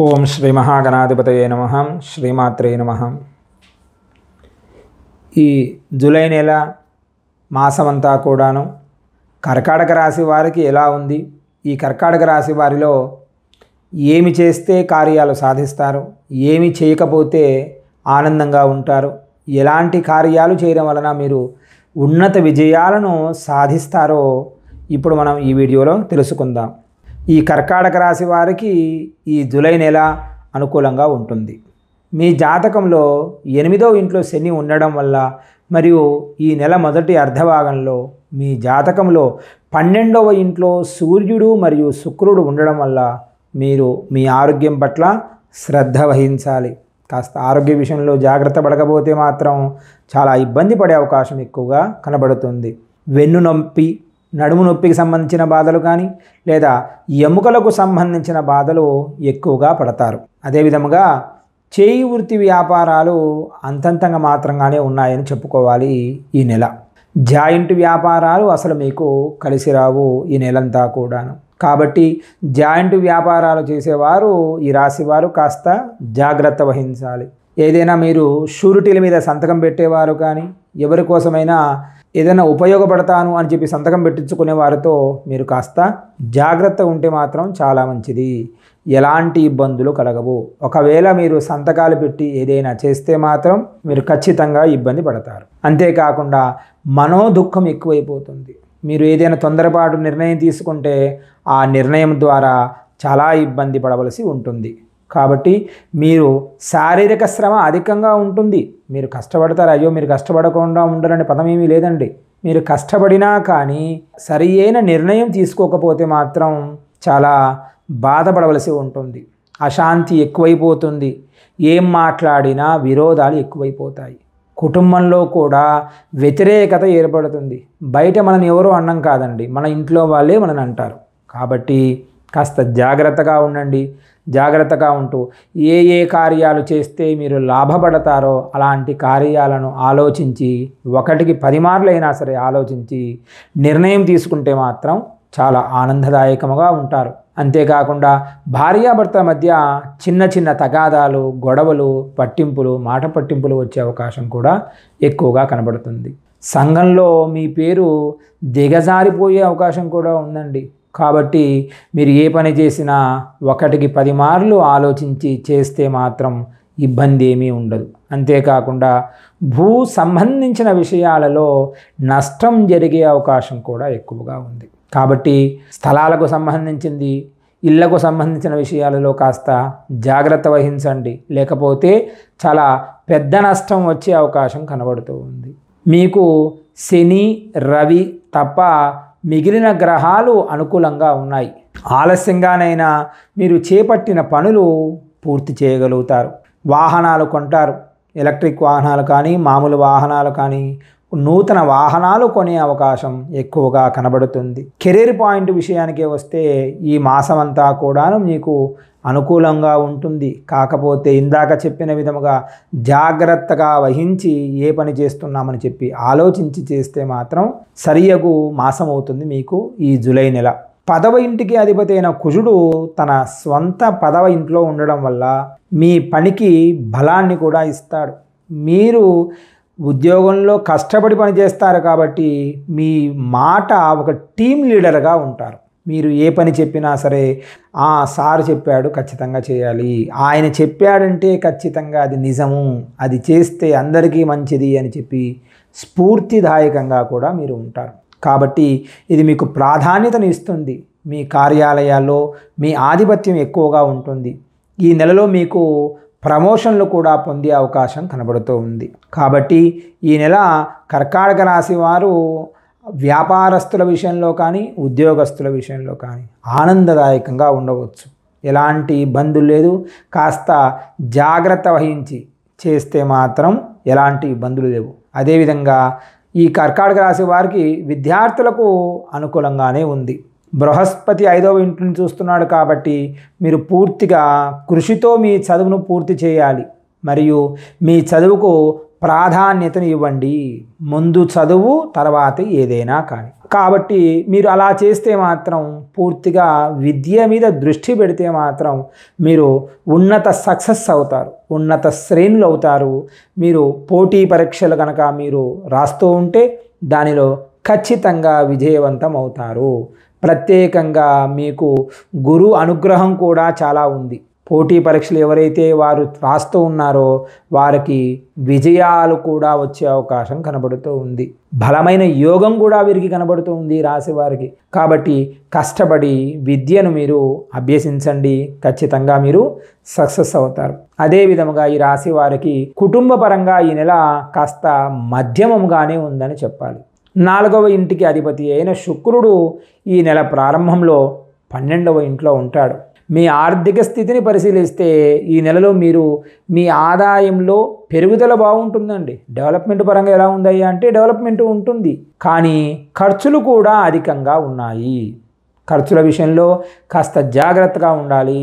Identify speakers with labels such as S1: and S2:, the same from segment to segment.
S1: ఓం శ్రీ మహాగణాధిపతయే నమః. శ్రీమాత్రే నమః. ఈ జూలై నెల మాసమంతా కూడాను కర్కాటక రాశి వారికి ఎలా ఉంది, ఈ కర్కాటక రాశి వారిలో ఏమి చేస్తే కార్యాలు సాధిస్తారు, ఏమి చేయకపోతే ఆనందంగా ఉంటారు, ఎలాంటి కార్యాలు చేయడం వలన మీరు ఉన్నత విజయాలను సాధిస్తారో ఇప్పుడు మనం ఈ వీడియోలో తెలుసుకుందాం. ఈ కర్కాటక రాశి వారికి ఈ జూలై నెల అనుకూలంగా ఉంటుంది. మీ జాతకంలో 8వ ఇంట్లో శని ఉండడం వల్ల మరియు ఈ నెల మొదటి అర్ధభాగంలో మీ జాతకంలో 12వ ఇంట్లో సూర్యుడు మరియు శుక్రుడు ఉండడం వల్ల మీరు మీ ఆరోగ్యం పట్ల శ్రద్ధ వహించాలి. కాస్త ఆరోగ్య విషయంలో జాగ్రత్త పడకపోతే మాత్రం చాలా ఇబ్బంది పడే అవకాశం ఎక్కువగా కనబడుతుంది. వెన్ను నొప్పి, నడుము నొప్పికి సంబంధించిన బాధలు కానీ లేదా ఎముకలకు సంబంధించిన బాధలు ఎక్కువగా పడతారు. అదేవిధముగా చేయి వృత్తి వ్యాపారాలు అంతంతంగా మాత్రంగానే ఉన్నాయని చెప్పుకోవాలి. ఈ నెల జాయింట్ వ్యాపారాలు అసలు మీకు కలిసి రావు ఈ నెలంతా కూడాను. కాబట్టి జాయింట్ వ్యాపారాలు చేసేవారు ఈ రాశి వారు కాస్త జాగ్రత్త వహించాలి. ఏదైనా మీరు షూరిటీల మీద సంతకం పెట్టేవారు కానీ ఎవరి కోసమైనా ఏదైనా ఉపయోగపడతాను అని చెప్పి సంతకం పెట్టించుకునే వారితో మీరు కాస్త జాగ్రత్త ఉంటే మాత్రం చాలా మంచిది. ఎలాంటి ఇబ్బందులు కలగవు. ఒకవేళ మీరు సంతకాలు పెట్టి ఏదైనా చేస్తే మాత్రం మీరు ఖచ్చితంగా ఇబ్బంది పడతారు. అంతేకాకుండా మనోదుఖం ఎక్కువైపోతుంది. మీరు ఏదైనా తొందరపాటు నిర్ణయం తీసుకుంటే ఆ నిర్ణయం ద్వారా చాలా ఇబ్బంది పడవలసి ఉంటుంది. కాబట్టి మీరు శారీరక శ్రమ అధికంగా ఉంటుంది. మీరు కష్టపడతారు, అయ్యో మీరు కష్టపడకుండా ఉండరని పదం ఏమీ లేదండి. మీరు కష్టపడినా కానీ సరి అయిన నిర్ణయం తీసుకోకపోతే మాత్రం చాలా బాధపడవలసి ఉంటుంది. అశాంతి ఎక్కువైపోతుంది. ఏం మాట్లాడినా విరోధాలు ఎక్కువైపోతాయి. కుటుంబంలో కూడా వ్యతిరేకత ఏర్పడుతుంది. బయట మనని ఎవరో అన్నం కాదండి, మన ఇంట్లో వాళ్ళే మనని అంటారు. కాబట్టి కాస్త జాగ్రత్తగా ఉండండి. జాగ్రత్తగా ఉంటూ ఏ కార్యాలు చేస్తే మీరు లాభపడతారో అలాంటి కార్యాలను ఆలోచించి 1కి 10 మార్లు అయినా సరే ఆలోచించి నిర్ణయం తీసుకుంటే మాత్రం చాలా ఆనందదాయకముగా ఉంటారు. అంతేకాకుండా భార్యాభర్తల మధ్య చిన్న చిన్న తగాదాలు, గొడవలు, పట్టింపులు, మాట పట్టింపులు వచ్చే అవకాశం కూడా ఎక్కువగా కనబడుతుంది. సంఘంలో మీ పేరు దిగజారిపోయే అవకాశం కూడా ఉందండి. కాబట్టి మీరు ఏ పని చేసినా 1కి 10 మార్లు ఆలోచించి చేస్తే మాత్రం ఇబ్బంది ఏమీ ఉండదు. అంతేకాకుండా భూ సంబంధించిన విషయాలలో నష్టం జరిగే అవకాశం కూడా ఎక్కువగా ఉంది. కాబట్టి స్థలాలకు సంబంధించింది, ఇళ్లకు సంబంధించిన విషయాలలో కాస్త జాగ్రత్త వహించండి. లేకపోతే చాలా పెద్ద నష్టం వచ్చే అవకాశం కనబడుతూ ఉంది. మీకు శని, రవి తప్ప మిగిలిన గ్రహాలు అనుకూలంగా ఉన్నాయి. ఆలస్యంగానైనా మీరు చేపట్టిన పనులు పూర్తి చేయగలుగుతారు. వాహనాలు కొంటారు. ఎలక్ట్రిక్ వాహనాలు కానీ, మామూలు వాహనాలు కానీ, నూతన వాహనాలు కొనే అవకాశం ఎక్కువగా కనబడుతుంది. కెరీర్ పాయింట్ విషయానికి వస్తే ఈ మాసం అంతా కూడాను మీకు అనుకూలంగా ఉంటుంది. కాకపోతే ఇందాక చెప్పిన విధముగా జాగ్రత్తగా వహించి ఏ పని చేస్తున్నామని చెప్పి ఆలోచించి చేస్తే మాత్రం సరియగు మాసం అవుతుంది మీకు ఈ జూలై నెల. 10వ ఇంటికి అధిపతి అయిన కుజుడు తన స్వంత 10వ ఇంట్లో ఉండడం వల్ల మీ పనికి బలాన్ని కూడా ఇస్తాడు. మీరు ఉద్యోగంలో కష్టపడి పని చేస్తారు కాబట్టి మీ మాట ఒక టీం లీడర్గా ఉంటారు. మీరు ఏ పని చెప్పినా సరే సార్ చెప్పాడు ఖచ్చితంగా చేయాలి, ఆయన చెప్పాడంటే ఖచ్చితంగా అది నిజము, అది చేస్తే అందరికీ మంచిది అని చెప్పి స్ఫూర్తిదాయకంగా కూడా మీరు ఉంటారు. కాబట్టి ఇది మీకు ప్రాధాన్యతను ఇస్తుంది. మీ కార్యాలయాల్లో మీ ఆధిపత్యం ఎక్కువగా ఉంటుంది. ఈ నెలలో మీకు ప్రమోషన్లు కూడా పొందే అవకాశం కనబడుతూ ఉంది. కాబట్టి ఈ నెల కర్కాటక రాశి వారు వ్యాపారస్తుల విషయంలో కానీ ఉద్యోగస్తుల విషయంలో కానీ ఆనందదాయకంగా ఉండవచ్చు. ఎలాంటి ఇబ్బందులు లేదు. కాస్త జాగ్రత్త వహించి చేస్తే మాత్రం ఎలాంటి ఇబ్బందులు లేవు. అదేవిధంగా ఈ కర్కాటక రాశి వారికి విద్యార్థులకు అనుకూలంగానే ఉంది. బృహస్పతి 5వ ఇంటిని చూస్తున్నాడు కాబట్టి మీరు పూర్తిగా కృషితో మీ చదువును పూర్తి చేయాలి. మరియు మీ చదువుకు ప్రాధాన్యతను ఇవ్వండి. ముందు చదువు, తర్వాత ఏదైనా కానీ. కాబట్టి మీరు అలా చేస్తే మాత్రం పూర్తిగా విద్య మీద దృష్టి పెడితే మాత్రం మీరు ఉన్నత సక్సెస్ అవుతారు, ఉన్నత శ్రేణులు అవుతారు. మీరు పోటీ పరీక్షలు కనుక మీరు రాస్తూ ఉంటే దానిలో ఖచ్చితంగా విజయవంతం అవుతారు. ప్రత్యేకంగా మీకు గురు అనుగ్రహం కూడా చాలా ఉంది. పోటీ పరీక్షలు ఎవరైతే వారు రాస్తూ ఉన్నారో వారికి విజయాలు కూడా వచ్చే అవకాశం కనబడుతూ ఉంది. బలమైన యోగం కూడా వీరికి కనబడుతూ ఉంది రాశి వారికి. కాబట్టి కష్టపడి విద్యను మీరు అభ్యసించండి, ఖచ్చితంగా మీరు సక్సెస్ అవుతారు. అదే విధముగా ఈ రాశి వారికి కుటుంబ పరంగా ఈ నెల కాస్త మధ్యమంగానే ఉందని చెప్పాలి. 4వ ఇంటికి అధిపతి అయిన శుక్రుడు ఈ నెల ప్రారంభంలో 12వ ఇంట్లో ఉంటాడు. మీ ఆర్థిక స్థితిని పరిశీలిస్తే ఈ నెలలో మీరు మీ ఆదాయంలో పెరుగుదల బాగుంటుందండి. డెవలప్మెంట్ పరంగా ఎలా ఉందయ్యా అంటే డెవలప్మెంట్ ఉంటుంది, కానీ ఖర్చులు కూడా అధికంగా ఉన్నాయి. ఖర్చుల విషయంలో కాస్త జాగ్రత్తగా ఉండాలి.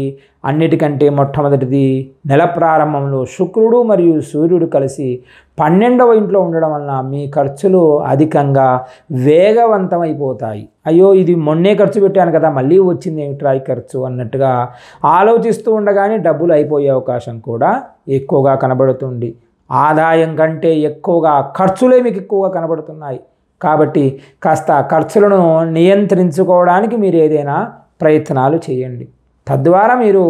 S1: అన్నిటికంటే మొట్టమొదటిది నెల ప్రారంభంలో శుక్రుడు మరియు సూర్యుడు కలిసి 12వ ఇంట్లో ఉండడం వలన మీ ఖర్చులు అధికంగా వేగవంతమైపోతాయి. అయ్యో ఇది మొన్నే ఖర్చు పెట్టాను కదా, మళ్ళీ వచ్చింది ఏమిట్రా ఈ ఖర్చు అన్నట్టుగా ఆలోచిస్తూ ఉండగానే డబ్బులు అయిపోయే అవకాశం కూడా ఎక్కువగా కనబడుతుంది. ఆదాయం కంటే ఎక్కువగా ఖర్చులే మీకు ఎక్కువగా కనబడుతున్నాయి. కాబట్టి కాస్త ఖర్చులను నియంత్రించుకోవడానికి మీరు ఏదైనా ప్రయత్నాలు చేయండి. తద్వారా మీరు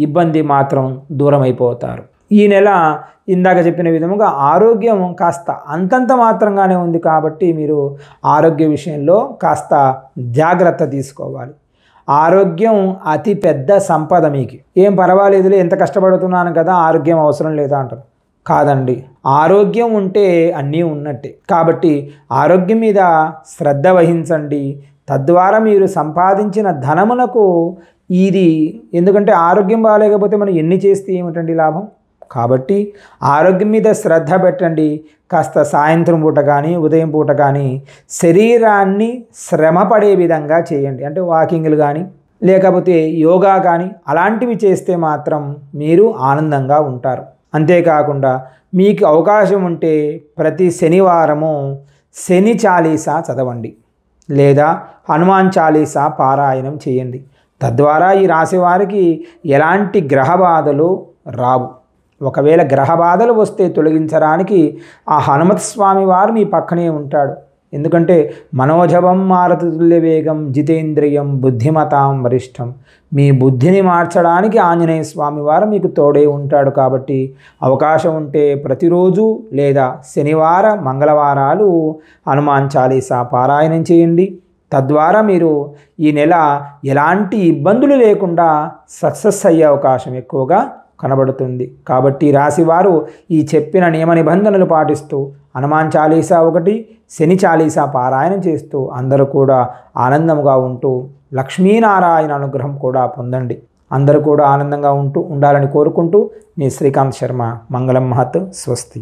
S1: ఇబ్బంది మాత్రం దూరం అయిపోతారు. ఈ నెల ఇందాక చెప్పిన విధముగా ఆరోగ్యం కాస్త అంతంత మాత్రంగానే ఉంది. కాబట్టి మీరు ఆరోగ్య విషయంలో కాస్త జాగ్రత్త తీసుకోవాలి. ఆరోగ్యం అతి పెద్ద సంపద. మీకు ఏం పర్వాలేదులే, ఎంత కష్టపడుతున్నాను కదా, ఆరోగ్యం అవసరం లేదా అంటారు. కాదండి, ఆరోగ్యం ఉంటే అన్నీ ఉన్నట్టే. కాబట్టి ఆరోగ్యం మీద శ్రద్ధ వహించండి. తద్వారా మీరు సంపాదించిన ధనమునకు ఇది, ఎందుకంటే ఆరోగ్యం బాగాలేకపోతే మనం ఎన్ని చేస్తే ఏమిటండి లాభం. కాబట్టి ఆరోగ్యం మీద శ్రద్ధ పెట్టండి. కాస్త సాయంత్రం పూట కానీ ఉదయం పూట కానీ శరీరాన్ని శ్రమ పడే విధంగా చేయండి. అంటే వాకింగ్లు కానీ లేకపోతే యోగా కానీ అలాంటివి చేస్తే మాత్రం మీరు ఆనందంగా ఉంటారు. అంతేకాకుండా మీకు అవకాశం ఉంటే ప్రతి శనివారము శని చాలీసా చదవండి లేదా హనుమాన్ చాలీసా పారాయణం చేయండి. తద్వారా ఈ రాశి వారికి ఎలాంటి గ్రహ బాధలు రావు. ఒకవేళ గ్రహ బాధలు వస్తే తొలగించడానికి ఆ హనుమత్ స్వామి వారు మీ పక్కనే ఉంటాడు. ఎందుకంటే మనోజవం మారుతుల్య వేగం జితేంద్రియం బుద్ధిమతాం వరిష్టం. మీ బుద్ధిని మార్చడానికి ఆంజనేయ స్వామి వారు మీకు తోడే ఉంటాడు. కాబట్టి అవకాశం ఉంటే ప్రతిరోజు లేదా శనివార మంగళవారాలు హనుమాన్ చాలీసా పారాయణం చేయండి. తద్వారా మీరు ఈ నెల ఎలాంటి ఇబ్బందులు లేకుండా సక్సెస్ అయ్యే అవకాశం ఎక్కువగా కనబడుతుంది. కాబట్టి రాశివారు ఈ చెప్పిన నియమ నిబంధనలు పాటిస్తూ హనుమాన్ చాలీసా ఒకటి శని చాలీసా పారాయణం చేస్తూ అందరూ కూడా ఆనందంగా ఉంటూ లక్ష్మీనారాయణ అనుగ్రహం కూడా పొందండి. అందరూ కూడా ఆనందంగా ఉండాలని కోరుకుంటూ మీ శ్రీకాంత్ శర్మ. మంగళం మహత్. స్వస్తి.